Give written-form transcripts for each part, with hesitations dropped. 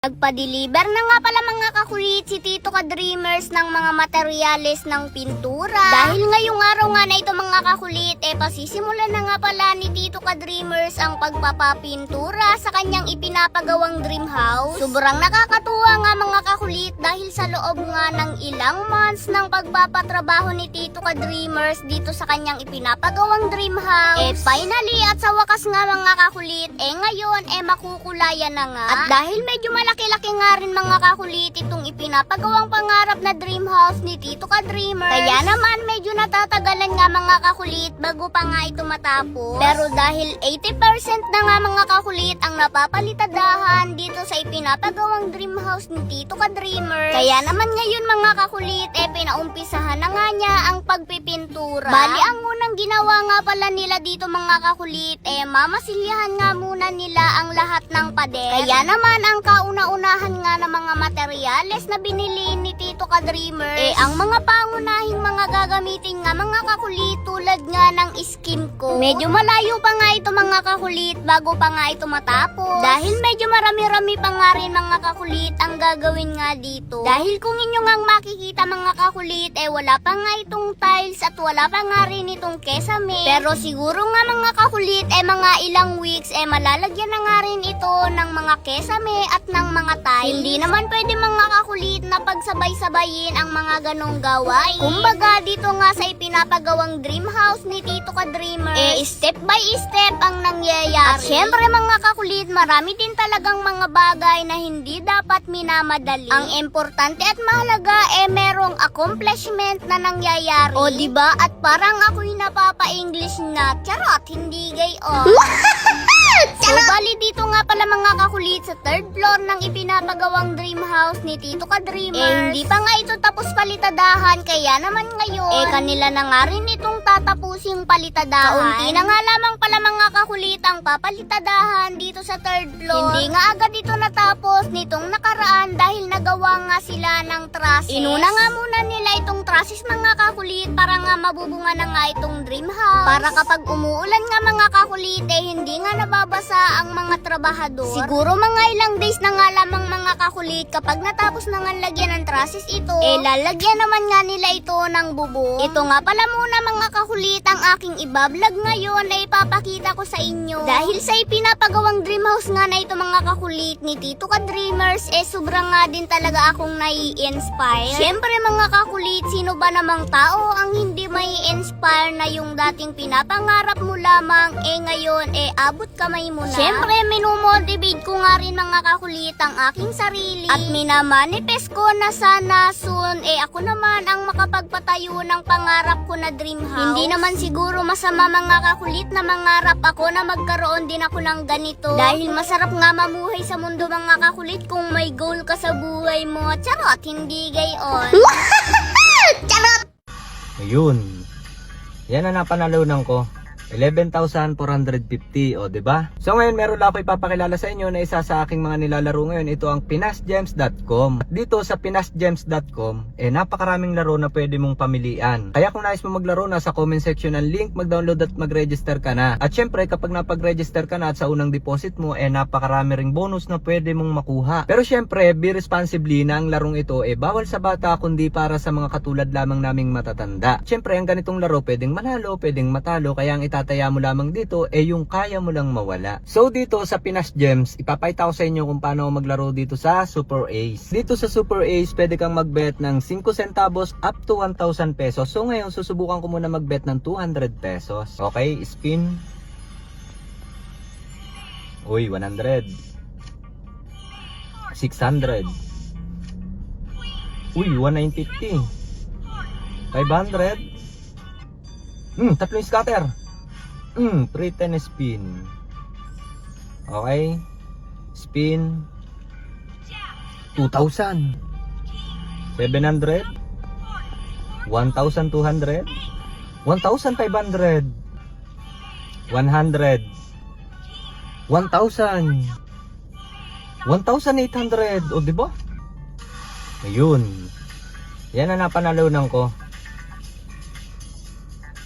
Nagpa-deliver na nga pala mga kakulit si Tito Ka-Dreamers ng mga materyales ng pintura. Dahil ngayong araw nga na ito mga kakulit, pasisimulan na nga pala ni Tito Ka-Dreamers ang pagpapapintura sa kanyang ipinapagawang dream house. Sobrang nakakatuwa nga mga kakulit dahil sa loob nga ng ilang months ng pagpapatrabaho ni Tito Ka-Dreamers dito sa kanyang ipinapagawang dream house. Finally at sa wakas nga mga kakulit, ngayon makukulayan na nga. At dahil medyo malaki-laki nga rin mga kakulit itong ipinapagawang pangarap na dream house ni Tito Ka-Dreamers. Kaya naman medyo natatagalan nga mga kakulit bago pa nga ito matapos. Pero dahil 80% na nga mga kakulit ang napapalitadahan dito sa ipinapagawang dream house ni Tito Ka-Dreamers. Kaya naman ngayon mga kakulit, pinaumpisahan na nga niya ang pagpipintura. Bali ang unang ginawa nga pala nila dito mga kakulit, mamasilyahan nga muna nila ang lahat ng pader. Kaya naman ang kauna-unahan nga ng mga materyales na binili ni Tito Ka-Dreamers, ang mga pangunahing mga gagamitin nga mga kakulit tulad nga ng skim ko. Medyo malayo pa nga ito mga kakulit bago pa nga ito matapos. Dahil medyo marami-rami pa nga rin mga kakulit ang gagawin nga dito. Dahil kung inyo nga makikita mga kakulit, wala pa nga itong tiles at wala pa nga rin itong kesame. Pero siguro nga mga kakulit, mga ilang weeks, malalagyan na nga rin ito ng mga kesame at ng mga tiles. Hindi naman pwede mga kakulit na pagsabay-sabayin ang mga ganong gawain. Kumbaga dito nga sa ipinapagawang dream house ni Tito Ka-Dreamers, step by step ang nangyayari. At syempre mga kakulit, marami din talagang mga bagay na hindi dapat minamadali. Ang importante at mahalaga merong accomplishment na nangyayari. O diba? At parang ako'y napapa-English na. Charot, hindi gayon. So bali dito nga pala mga kakulit sa third floor ng ipinapagawang dream house ni Tito Ka-Dreamers, hindi pa nga ito tapos palitadahan. Kaya naman ngayon, kanila na nga rin itong tatapusing palitadahan. Kaunti na nga lamang pala mga kakulit ang papalitadahan dito sa third floor. Hindi nga agad ito natapos nitong nakaraan dahil nagawa nga sila ng trusses. Inuna nga muna nila itong trusses mga kakulit para nga mabubunga na nga itong dream house. Para kapag umuulan nga mga kakulit, hindi nga nababasa ang mga trabahador. Siguro mga ilang days na nga lamang mga kakulit kapag natapos na nga lagyan ng trusses ito, lalagyan naman nga nila ito ng bubong. Ito nga pala muna mga kakulit ang aking ibablog ngayon na ipapakita ko sa inyo. Dahil sa ipinapagawang dream house nga na ito mga kakulit ni Tito Ka-Dreamers, sobrang nga din talaga akong nai-inspire. Syempre mga kakulit, sino ba namang tao ang hindi mai-inspire na yung dating pinapangarap mo lamang, ngayon abot kamay mo na. Syempre minumotivate ko nga rin mga kakulit ang aking sarili at minamanifest ko na sana soon ako naman ang makapagpatayo ng pangarap ko na dream house. Hindi naman siguro masama mga kakulit na mangarap ako na magkaroon din ako ng ganito. Dahil masarap nga mamuhay sa mundo mga kakulit kung may goal ka sa buhay mo. Charot, hindi gayon. Charot! Ayun. Yan ang napanalunan ko. 11,450, o diba? So ngayon meron lang ako ipapakilala sa inyo na isa sa aking mga nilalaro ngayon. Ito ang pinasgems.com. Dito sa pinasgems.com, napakaraming laro na pwede mong pamilian. Kaya kung nais mo maglaro, nasa comment section ang link, mag-download at mag-register ka na. At syempre kapag napag-register ka na at sa unang deposit mo, napakarami ring bonus na pwede mong makuha. Pero syempre, be responsibly na ang larong ito bawal sa bata kundi para sa mga katulad lamang naming matatanda. Syempre ang ganitong laro pwedeng manalo, pwedeng matalo, kaya ang itataya mo lamang dito yung kaya mo lang mawala. So dito sa Pinas Gems, ipapakita ko sa inyo kung paano maglaro dito sa Super Ace. Dito sa Super Ace, pwede kang magbet ng 5 centavos up to 1,000 pesos. So ngayon, susubukan ko muna magbet ng 200 pesos. Okay, spin. Uy, 100. 600. Uy, 150. 500. Tatlo yung scatter. 310 spin. Okay. Spin. 2,000. 700. 1,200. 1,500. 100. 1,000. 1,800. O diba? Ayun. Yan ang napanalunan ko.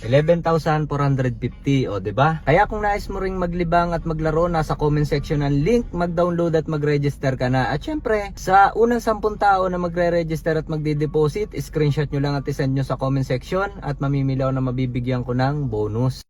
11,450, o 'di ba? Kaya kung nais mo ring maglibang at maglaro, nasa comment section ang link, mag-download at mag-register ka na. At syempre, sa unang 10 tao na magre-register at magde-deposit, screenshot nyo lang at isend nyo sa comment section at mamimili ako na mabibigyan ko ng bonus.